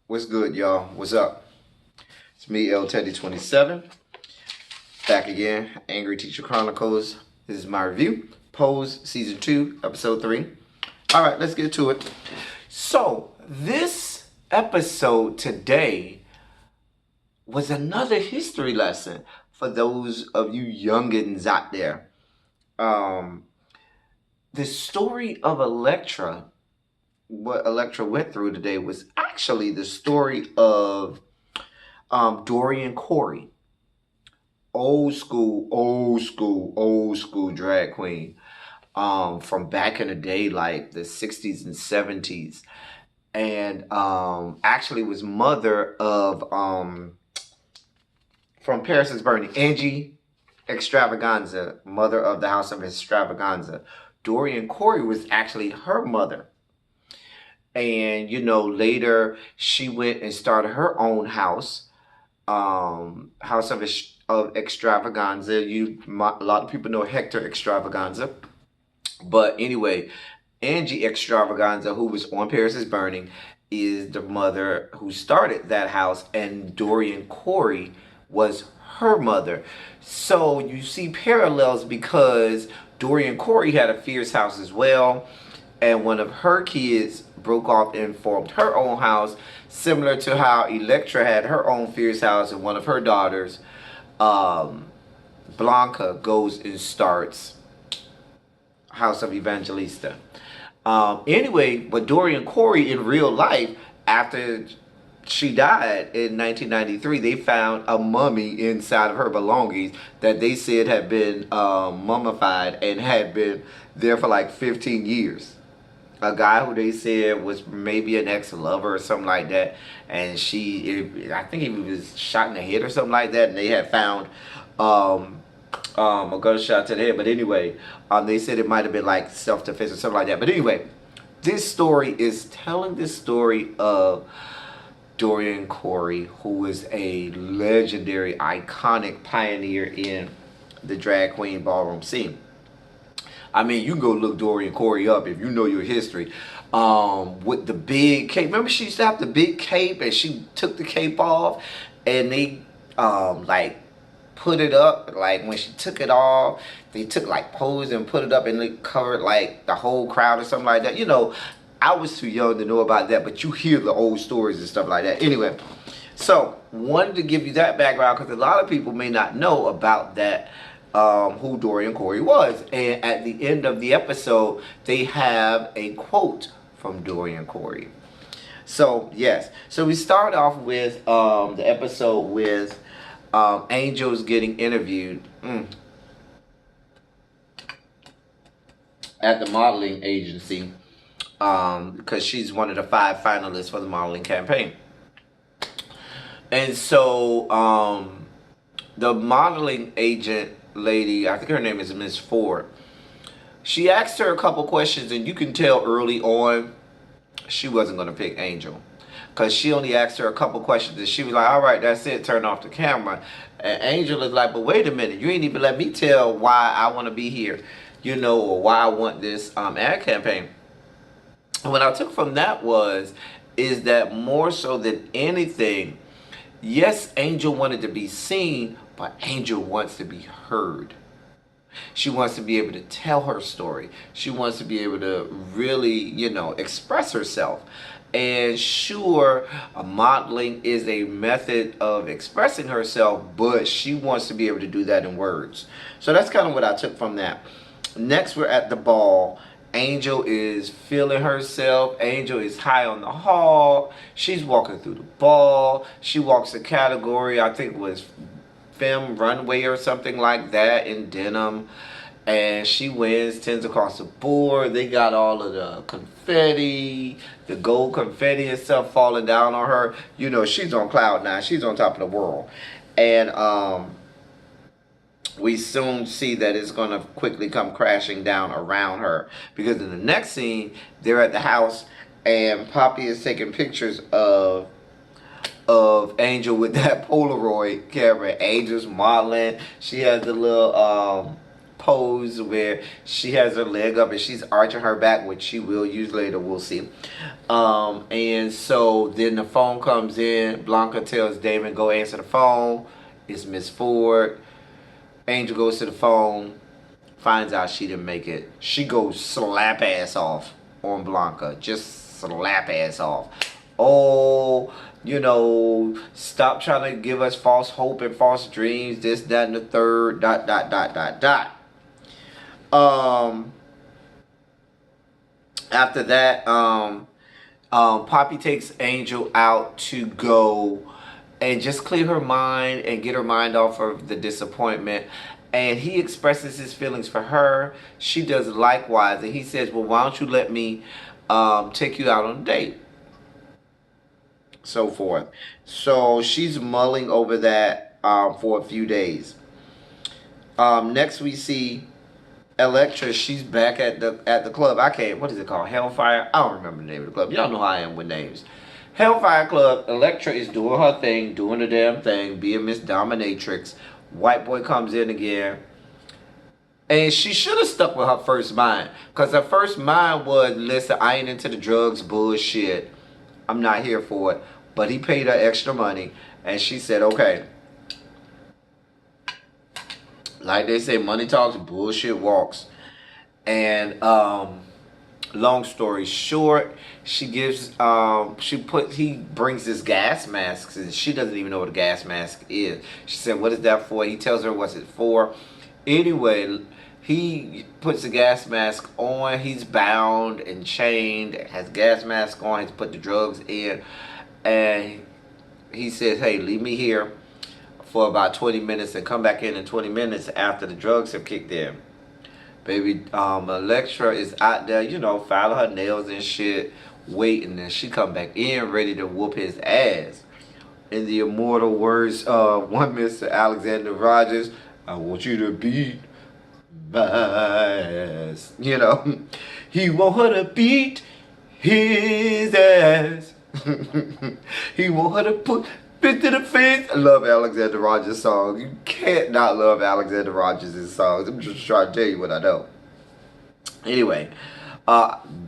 What's good, y'all? What's up? It's me, L Teddy 27, back again. Angry Teacher Chronicles. This is my review. Pose Season 2, Episode 3. All right, let's get to it. So, this episode today was another history lesson for those of you youngins out there. The story of Elektra, what Elektra went through today, was actually the story of Dorian Corey, old school drag queen, from back in the day, like the 60s and 70s, and actually was mother of from Paris is Burning, Angie Extravaganza, mother of the House of Extravaganza. Dorian Corey was actually her mother. And, later she went and started her own house, House of Extravaganza. A lot of people know Hector Extravaganza. But anyway, Angie Extravaganza, who was on Paris is Burning, is the mother who started that house. And Dorian Corey was her mother. So you see parallels because Dorian Corey had a Fierce house as well. And one of her kids broke off and formed her own house, similar to how Elektra had her own Fierce house, and one of her daughters, Blanca, goes and starts House of Evangelista. Anyway, but Dorian Corey in real life, after she died in 1993, they found a mummy inside of her belongings that they said had been mummified and had been there for like 15 years. A guy who they said was maybe an ex-lover or something like that, and I think he was shot in the head or something like that, and they had found a gunshot to the head. But anyway, they said it might have been like self-defense or something like that. But anyway, this story is telling the story of Dorian Corey, who is a legendary, iconic pioneer in the drag queen ballroom scene. I mean, you can go look Dorian Corey up if you know your history. With the big cape. Remember she used to have the big cape and she took the cape off and they like put it up. Like when she took it off, they took like pose and put it up and it covered like the whole crowd or something like that. I was too young to know about that, but you hear the old stories and stuff like that. Anyway, so wanted to give you that background because a lot of people may not know about that. Who Dorian Corey was. And at the end of the episode, they have a quote from Dorian Corey. So, yes. So we start off with the episode with Angel's getting interviewed at the modeling agency because she's one of the 5 finalists for the modeling campaign. And so the modeling agent lady, I think her name is Miss Ford, she asked her a couple questions, and you can tell early on she wasn't going to pick Angel because she only asked her a couple questions and she was like, all right, that's it, turn off the camera. And Angel is like, but wait a minute, you ain't even let me tell why I want to be here, or why I want this ad campaign. And what I took from that is that more so than anything, yes, Angel wanted to be seen, but Angel wants to be heard. She wants to be able to tell her story. She wants to be able to really, express herself. And sure, modeling is a method of expressing herself, but she wants to be able to do that in words. So that's kind of what I took from that. Next, we're at the ball. Angel is feeling herself. Angel is high on the hog. She's walking through the ball. She walks the category, I think it was Femme Runway or something like that in denim. And she wins, 10s across the board. They got all of the confetti, the gold confetti and stuff falling down on her. She's on cloud 9. She's on top of the world. And we soon see that it's going to quickly come crashing down around her. Because in the next scene, they're at the house and Poppy is taking pictures of Angel with that Polaroid camera. Angel's modeling. She has the little pose where she has her leg up and she's arching her back, which she will use later. We'll see. And so then the phone comes in. Blanca tells Damon, go answer the phone. It's Miss Ford. Angel goes to the phone, finds out she didn't make it. She goes slap ass off on Blanca. Just slap ass off. Oh, stop trying to give us false hope and false dreams, this, that, and the third, dot, dot, dot, dot, dot. After that, Poppy takes Angel out to go and just clear her mind and get her mind off of the disappointment. And he expresses his feelings for her. She does likewise. And he says, well, why don't you let me take you out on a date? So forth. So she's mulling over that for a few days. Next we see Elektra. She's back at the club. What is it called? Hellfire? I don't remember the name of the club. Y'all know how I am with names. Hellfire Club. Elektra is doing her thing, doing the damn thing, being Miss Dominatrix. White boy comes in again. And she should have stuck with her first mind. Because her first mind was, listen, I ain't into the drugs bullshit. I'm not here for it. But he paid her extra money. And she said, okay. Like they say, money talks, bullshit walks. And long story short, he brings this gas mask, and she doesn't even know what a gas mask is. She said, what is that for? He tells her what's it for. Anyway, he puts the gas mask on. He's bound and chained, has gas mask on. He's put the drugs in. And he says, hey, leave me here for about 20 minutes and come back in 20 minutes after the drugs have kicked in. Baby, Elektra is out there, filing her nails and shit, waiting. And she come back in ready to whoop his ass. In the immortal words of one Mr. Alexander Rogers, I want you to beat my ass. He want her to beat his ass. He want her to put fist to the face. I love Alexander Rogers' songs. You can't not love Alexander Rogers' songs. I'm just trying to tell you what I know. Anyway,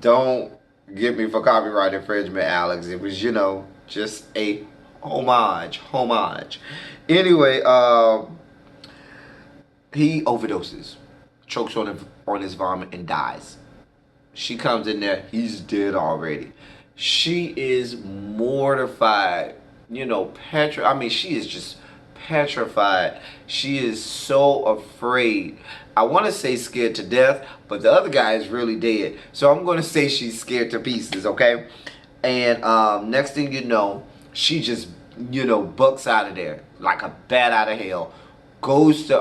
don't get me for copyright infringement, Alex. It was, just a homage. Anyway, he overdoses, chokes on his vomit, and dies. She comes in there. He's dead already. She is mortified. She is just petrified. She is so afraid. I want to say scared to death, but the other guy is really dead. So I'm going to say she's scared to pieces, okay? And next thing you know, she just, bucks out of there like a bat out of hell. Goes to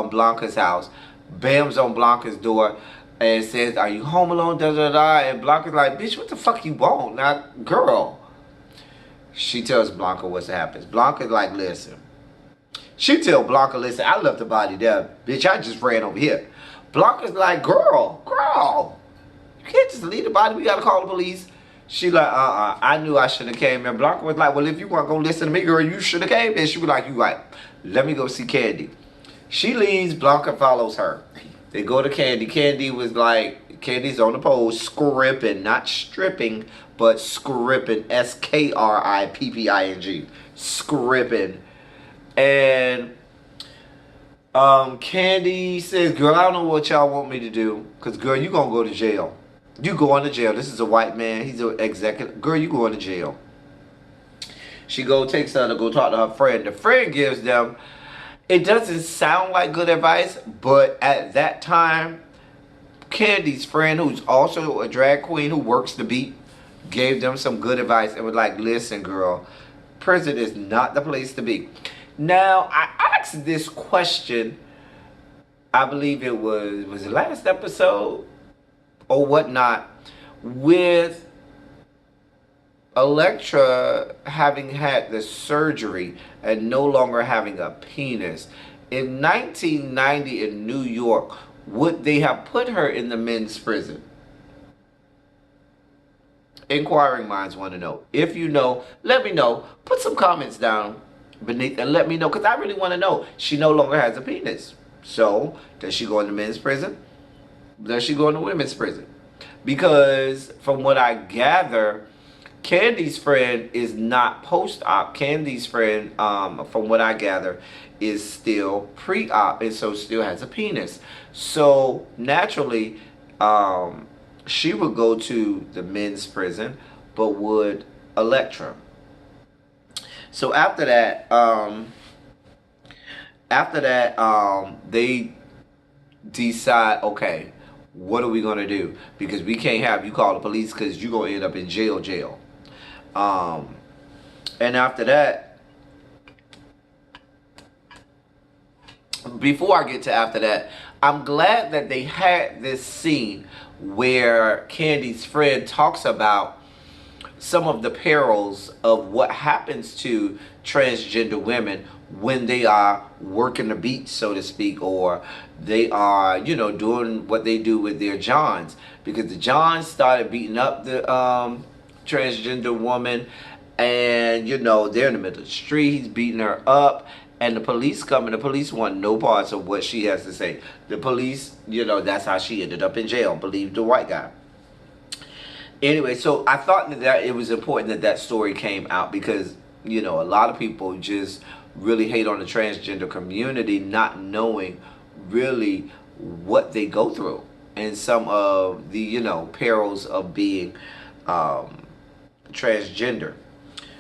Blanca's house, bams on Blanca's door, and says, are you home alone, da-da-da? And Blanca's like, bitch, what the fuck you want? Now, girl. She tells Blanca what's happens. Blanca's like, listen. She tell Blanca, listen, I left the body there. Bitch, I just ran over here. Blanca's like, girl. You can't just leave the body. We got to call the police. She like, I knew I should have came. And Blanca was like, well, if you weren't going to listen to me, girl, you should have came. And she was like, you right. Let me go see Candy. She leaves. Blanca follows her. They go to Candy. Candy was like, Candy's on the pole, scripping, not stripping, but scripping, S-K-R-I-P-P-I-N-G, scripping. And Candy says, girl, I don't know what y'all want me to do, because, girl, you going to go to jail. You going to jail. This is a white man. He's an executive. Girl, you going to jail. She takes her to go talk to her friend. The friend gives them, it doesn't sound like good advice, but at that time, Candy's friend, who's also a drag queen who works the beat, gave them some good advice and was like, listen, girl, prison is not the place to be. Now, I asked this question, I believe it was the last episode or whatnot, with Elektra having had the surgery and no longer having a penis. In 1990 in New York, would they have put her in the men's prison? Inquiring minds want to know. If you know, let me know. Put some comments down beneath and let me know, because I really want to know. She no longer has a penis. So, does she go into men's prison? Does she go into women's prison? Because from what I gather, Candy's friend is not post-op. Candy's friend, from what I gather, is still pre-op, and so still has a penis. So naturally, she would go to the men's prison, but would Elektra. So after that, they decide, okay, what are we gonna do? Because we can't have you call the police because you're gonna end up in jail. Um, and after that, before I get to after that, I'm glad that they had this scene where Candy's friend talks about some of the perils of what happens to transgender women when they are working the beat, so to speak, or they are, doing what they do with their Johns. Because the Johns started beating up the transgender woman, and, they're in the middle of the street, he's beating her up, and the police come, and the police want no parts of what she has to say. The police, that's how she ended up in jail, believe the white guy. Anyway, so I thought that it was important that that story came out because, a lot of people just really hate on the transgender community, not knowing really what they go through and some of the, perils of being transgender.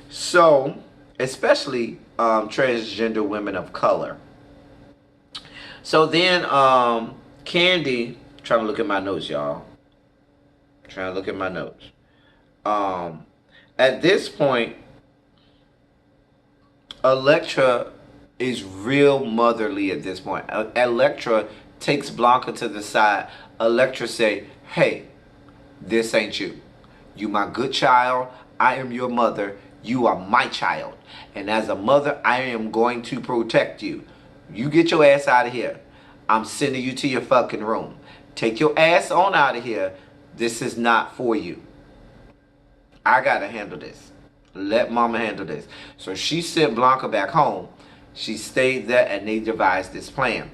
So, especially transgender women of color. So then Candy, trying to look at my notes, y'all. Trying to look at my notes. At this point, Elektra is real motherly at this point. Elektra takes Blanca to the side. Elektra say, hey, this ain't you. You my good child. I am your mother. You are my child. And as a mother, I am going to protect you. You get your ass out of here. I'm sending you to your fucking room. Take your ass on out of here. This is not for you. I gotta handle this. Let mama handle this. So she sent Blanca back home. She stayed there and they devised this plan.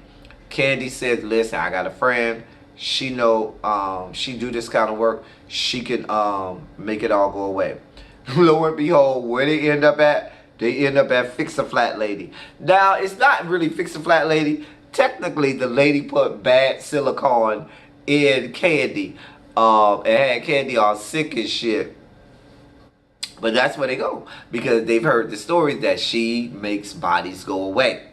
Candy said, listen, I got a friend. She know she do this kind of work. She can make it all go away. Lo and behold, where they end up at? They end up at Fix-A-Flat Lady. Now, it's not really Fix-A-Flat Lady. Technically, the lady put bad silicone in Candy. And had Candy all sick and shit. But that's where they go. Because they've heard the stories that she makes bodies go away.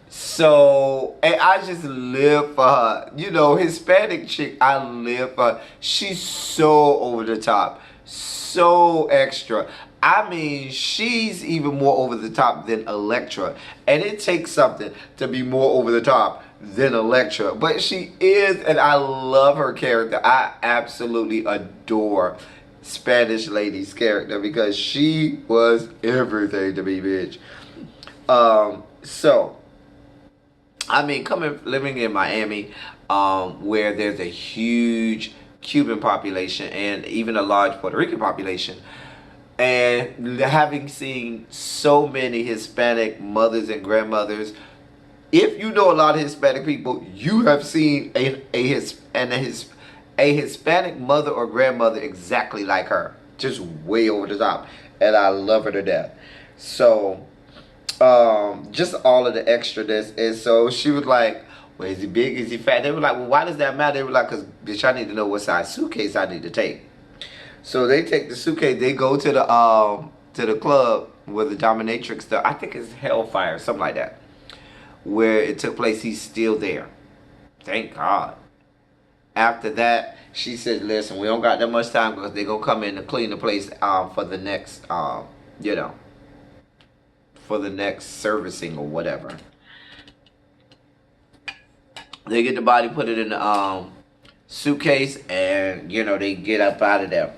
So, and I just live for her. Hispanic chick, I live for her. She's so over the top. So extra. I mean, she's even more over the top than Elektra. And it takes something to be more over the top than Elektra. But she is, and I love her character. I absolutely adore Spanish Lady's character because she was everything to me, bitch. So, I mean, living in Miami, where there's a huge Cuban population and even a large Puerto Rican population, and having seen so many Hispanic mothers and grandmothers, if you know a lot of Hispanic people, you have seen a Hispanic mother or grandmother exactly like her, just way over the top, and I love her to death. So, just all of the extraness, and so she was like, well, is he big, is he fat? They were like, well, why does that matter? They were like, because bitch, I need to know what size suitcase I need to take. So they take the suitcase, they go to the club where the dominatrix, I think it's Hellfire, something like that, where it took place. He's still there. Thank God. After that, she said, listen, we don't got that much time because they're going to come in and clean the place for the next, for the next servicing or whatever. They get the body, put it in the suitcase, and, they get up out of there.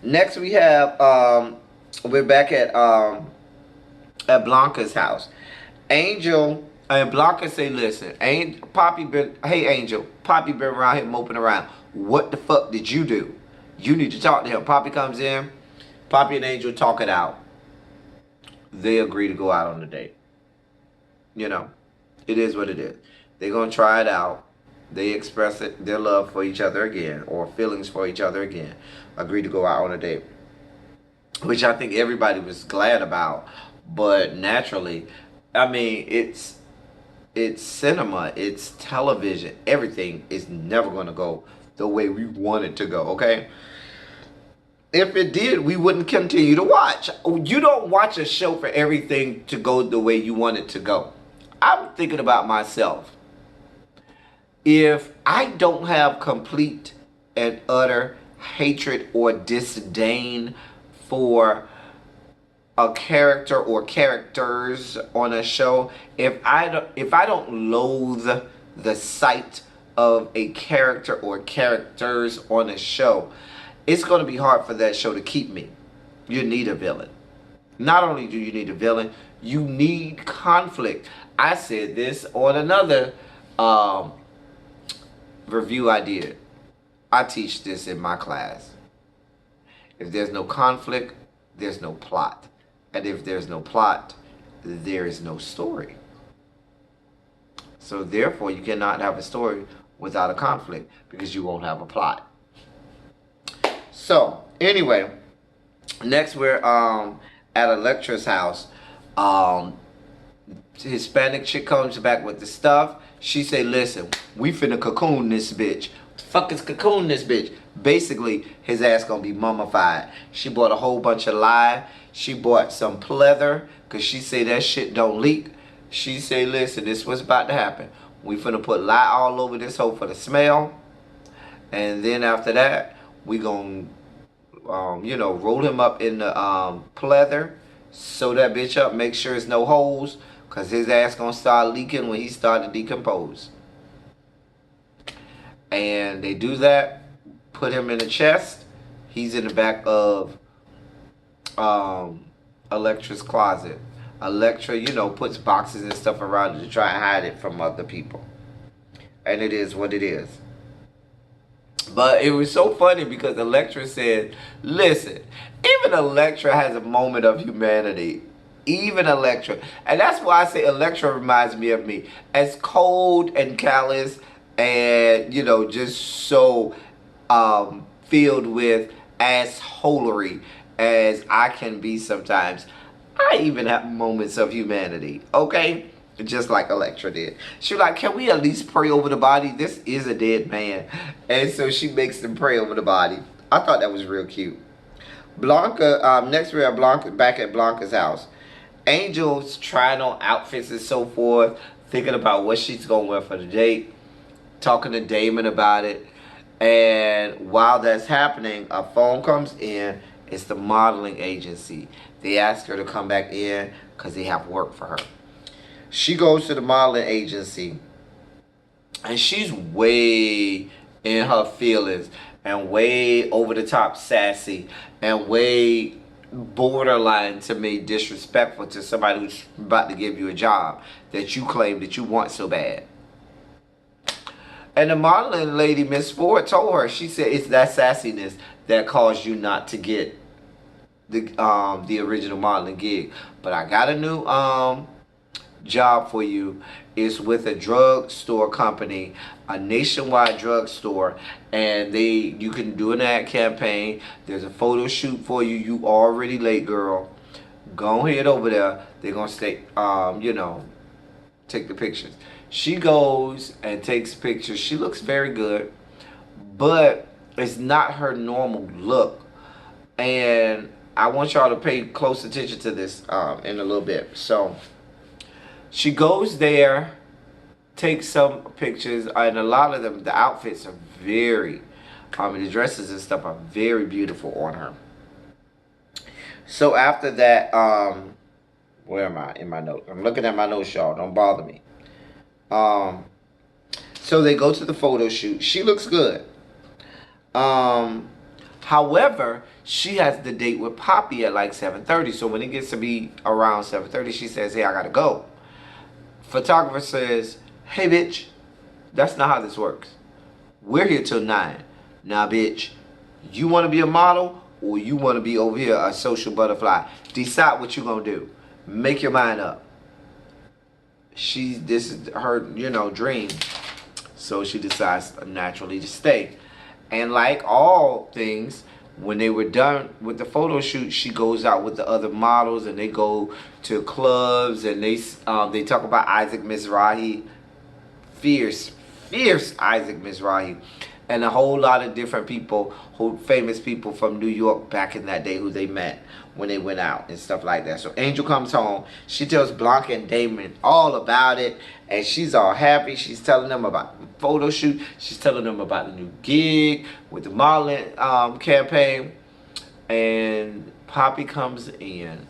Next we have, we're back at Blanca's house. Angel and Blanca say, listen, hey Angel, Poppy been around here moping around. What the fuck did you do? You need to talk to him. Poppy comes in. Poppy and Angel talk it out. They agree to go out on a date. It is what it is. They're gonna try it out. They express their love for each other again, or feelings for each other again. Agree to go out on a date, which I think everybody was glad about. But naturally, I mean, it's cinema, it's television. Everything is never gonna go the way we want it to go. Okay. If it did, we wouldn't continue to watch. You don't watch a show for everything to go the way you want it to go. I'm thinking about myself. If I don't have complete and utter hatred or disdain for a character or characters on a show, if I don't loathe the sight of a character or characters on a show, it's going to be hard for that show to keep me. You need a villain. Not only do you need a villain, you need conflict. I said this on another review I did. I teach this in my class. If there's no conflict, there's no plot. And if there's no plot, there is no story. So therefore, you cannot have a story without a conflict, because you won't have a plot. So anyway, next we're at Electra's house. Hispanic chick comes back with the stuff. She say, listen, we finna cocoon this bitch. What the fuck is cocoon this bitch? Basically, his ass gonna be mummified. She bought a whole bunch of lye. She bought some pleather, because she say that shit don't leak. She say, listen, this is what's about to happen. We finna put lye all over this hoe for the smell. And then after that, we gonna, roll him up in the pleather. Sew that bitch up, make sure there's no holes, because his ass gonna start leaking when he start to decompose. And they do that, put him in the chest. He's in the back of Electra's closet. Electra, puts boxes and stuff around it to try and hide it from other people. And it is what it is. But it was so funny because Electra said, listen, even Electra has a moment of humanity. Even Electra. And that's why I say Electra reminds me of me. As cold and callous and, just so filled with assholery as I can be sometimes, I even have moments of humanity. Okay? Just like Electra did. She was like, can we at least pray over the body? This is a dead man. And so she makes them pray over the body. I thought that was real cute. Blanca, next we're at Blanca, back at Blanca's house. Angel's trying on outfits and so forth, thinking about what she's going to wear for the date, talking to Damon about it. And while that's happening, a phone comes in. It's the modeling agency. They ask her to come back in because they have work for her. She goes to the modeling agency, and she's way in her feelings and way over the top sassy and way borderline, to me, disrespectful to somebody who's about to give you a job that you claim that you want so bad. And the modeling lady, Miss Ford, told her, she said, it's that sassiness that caused you not to get the original modeling gig. But I got a new job for you. Is with a drugstore company, a nationwide drugstore, and you can do an ad campaign. There's a photo shoot for you. You already late, girl. Go ahead over there. They're gonna stay, take the pictures. She goes and takes pictures. She looks very good, but it's not her normal look. And I want y'all to pay close attention to this in a little bit. So she goes there, takes some pictures, and a lot of them, the outfits are very, the dresses and stuff are very beautiful on her. So after that, where am I in my notes? I'm looking at my notes, y'all. Don't bother me. So they go to the photo shoot. She looks good. However, she has the date with Poppy at like 7:30. So when it gets to be around 7:30, she says, hey, I gotta go. Photographer says, hey, bitch, that's not how this works. We're here till 9. Now, bitch, you want to be a model or you want to be over here a social butterfly? Decide what you're going to do. Make your mind up. this is her, dream. So she decides naturally to stay. And like all things, when they were done with the photo shoot, she goes out with the other models and they go to clubs and they talk about Isaac Mizrahi, fierce, fierce Isaac Mizrahi, and a whole lot of different people, famous people from New York back in that day who they met when they went out and stuff like that. So Angel comes home. She tells Blanca and Damon all about it, and she's all happy. She's telling them about the photo shoot. She's telling them about the new gig with the modeling campaign. And Poppy comes in,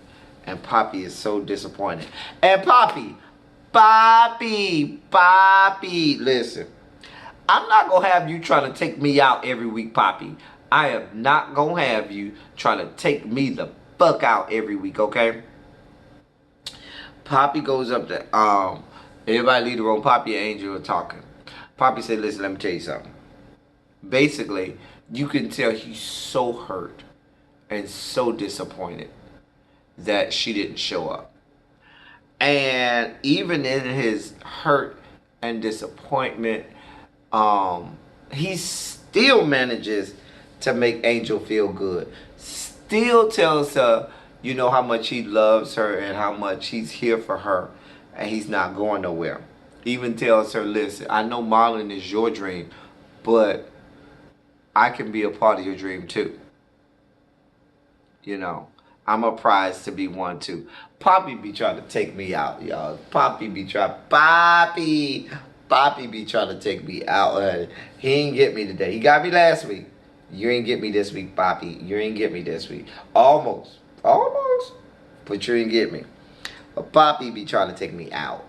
and Poppy is so disappointed. And Poppy, listen. I'm not going to have you trying to take me out every week, Poppy. I am not going to have you trying to take me the fuck out every week, okay? Poppy goes up to, everybody leave the room. Poppy and Angel are talking. Poppy said, listen, let me tell you something. Basically, you can tell he's so hurt and so disappointed that she didn't show up. And even in his hurt and disappointment, he still manages to make Angel feel good. Still tells her, how much he loves her and how much he's here for her and he's not going nowhere. Even tells her, listen, I know modeling is your dream, but I can be a part of your dream too. I'm a prize to be one too. Poppy be trying to take me out, y'all. Poppy be trying to take me out. He ain't get me today. He got me last week. You ain't get me this week, Poppy. You ain't get me this week. Almost. But you ain't get me. But Poppy be trying to take me out.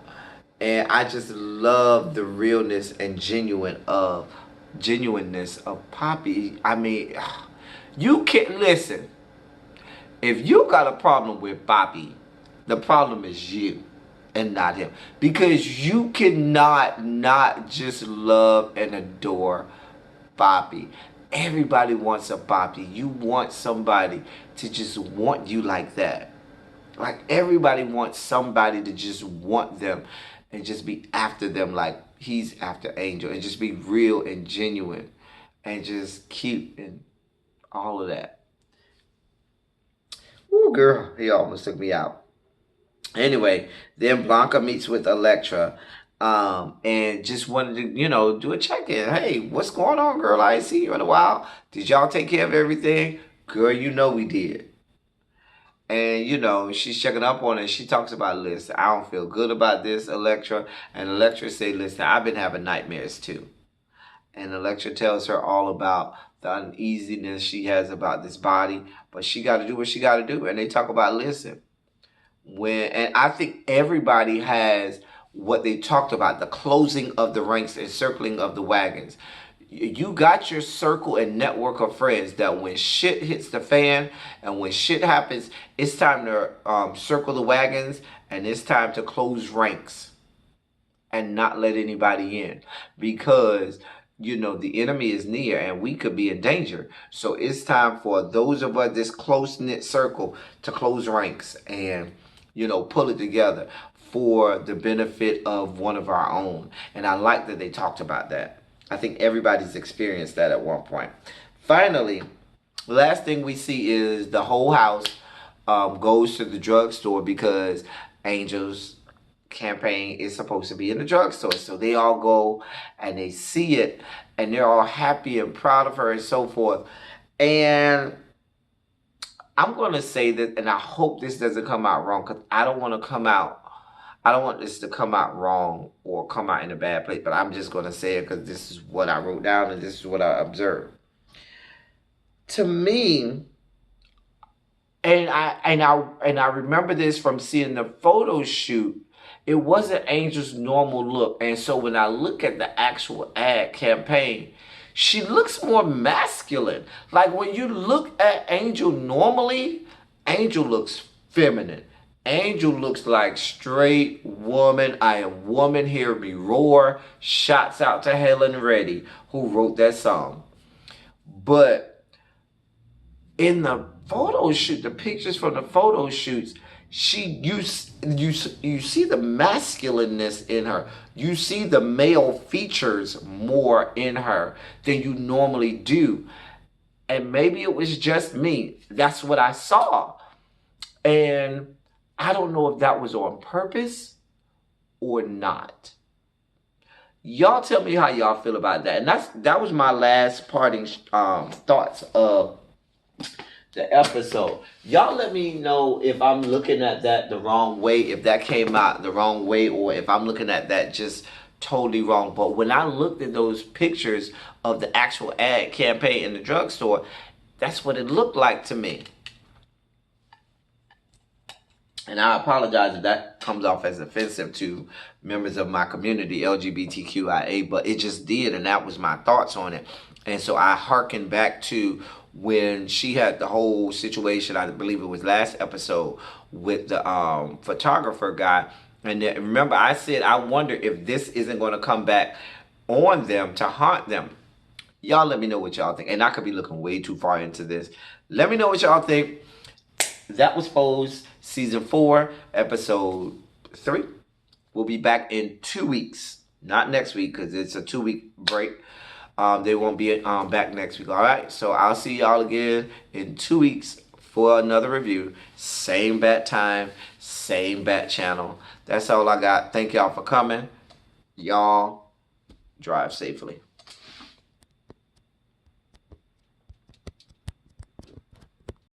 And I just love the realness and genuineness of Poppy. I mean, you can't listen. If you got a problem with Poppy, the problem is you and not him. Because you cannot not just love and adore Poppy. Everybody wants a Poppy. You want somebody to just want you like that. Like everybody wants somebody to just want them and just be after them like he's after Angel. And just be real and genuine. And just cute and all of that. Ooh, girl, he almost took me out. Anyway, then Blanca meets with Elektra and just wanted to, do a check-in. Hey, what's going on, girl? I ain't seen you in a while. Did y'all take care of everything? Girl, we did. And, she's checking up on it. She talks about, listen, I don't feel good about this, Elektra. And Elektra say, listen, I've been having nightmares too. And Elektra tells her all about the uneasiness she has about this body. But she got to do what she got to do. And they talk about, listen, and I think everybody has what they talked about, the closing of the ranks and circling of the wagons. You got your circle and network of friends that when shit hits the fan and when shit happens, it's time to circle the wagons and it's time to close ranks and not let anybody in because the enemy is near and we could be in danger. So it's time for those of us, this close-knit circle, to close ranks and, pull it together for the benefit of one of our own. And I like that they talked about that. I think everybody's experienced that at one point. Finally, the last thing we see is the whole house goes to the drugstore because Angel's campaign is supposed to be in the drugstore. So they all go and they see it and they're all happy and proud of her and so forth. And I'm going to say that, and I hope this doesn't come out wrong because I don't want this to come out wrong or come out in a bad place, but I'm just going to say it because this is what I wrote down and this is what I observed. To me, and I remember this from seeing the photo shoot, it wasn't Angel's normal look. And so when I look at the actual ad campaign, she looks more masculine. Like when you look at Angel normally, Angel looks feminine. Angel looks like straight woman. I am woman, hear me roar. Shouts out to Helen Reddy, who wrote that song. But in the photo shoot, the pictures from the photo shoots, You see the masculineness in her. You see the male features more in her than you normally do. And maybe it was just me. That's what I saw. And I don't know if that was on purpose or not. Y'all tell me how y'all feel about that. And that was my last parting thoughts of the episode. Y'all let me know if I'm looking at that the wrong way, if that came out the wrong way, or if I'm looking at that just totally wrong. But when I looked at those pictures of the actual ad campaign in the drugstore, that's what it looked like to me. And I apologize if that comes off as offensive to members of my community, LGBTQIA, but it just did, and that was my thoughts on it. And so I hearken back to when she had the whole situation, I believe it was last episode, with the photographer guy. And then, remember, I said, I wonder if this isn't going to come back on them to haunt them. Y'all let me know what y'all think. And I could be looking way too far into this. Let me know what y'all think. That was Pose Season 4, Episode 3. We'll be back in 2 weeks. Not next week, because it's a 2-week break. They won't be back next week. All right? So I'll see y'all again in 2 weeks for another review. Same bat time, same bat channel. That's all I got. Thank y'all for coming. Y'all drive safely.